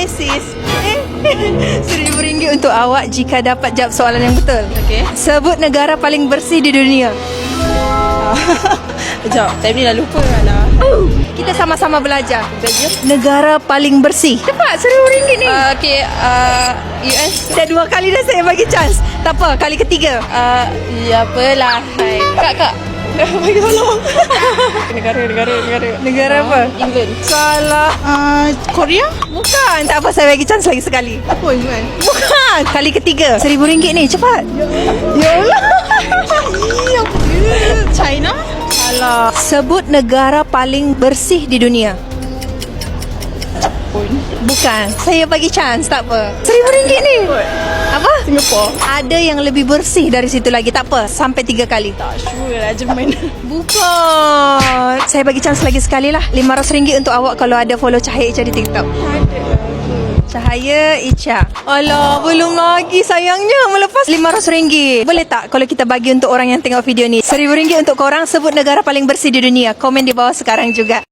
Hi sis. RM1,000 untuk awak jika dapat jawab soalan yang betul. Okey. Sebut negara paling bersih di dunia. Sekejap, time ni dah lupa lah. Kita sama-sama belajar. Negara paling bersih. Cepat, RM1,000 ni. Okay, US. Dah 2 kali dah saya bagi chance. Tak apa, kali ketiga. Ya apalah. Hai. Kak. Bagi tolong. Negara. Negara apa? England. Salah. Korea? Bukan. Tak apa, saya bagi chance lagi sekali. Apa England? Bukan. Kali ketiga. RM1,000 ni, cepat. Ya Allah. China? Salah. Sebut negara paling bersih di dunia. Bukan. Saya bagi chance, tak apa. RM1,000 ni. Apa? Singapore. Ada yang lebih bersih dari situ lagi. Tak apa, sampai 3 kali. Tak sure lah, Jerman. Bukan. Saya bagi chance lagi sekali lah. RM500 untuk awak kalau ada follow Cahaya Icha di TikTok. Cahaya Icha. Alah, belum lagi sayangnya melepas RM500. Boleh tak kalau kita bagi untuk orang yang tengok video ni? RM1,000 untuk korang. Sebut negara paling bersih di dunia. Komen di bawah sekarang juga.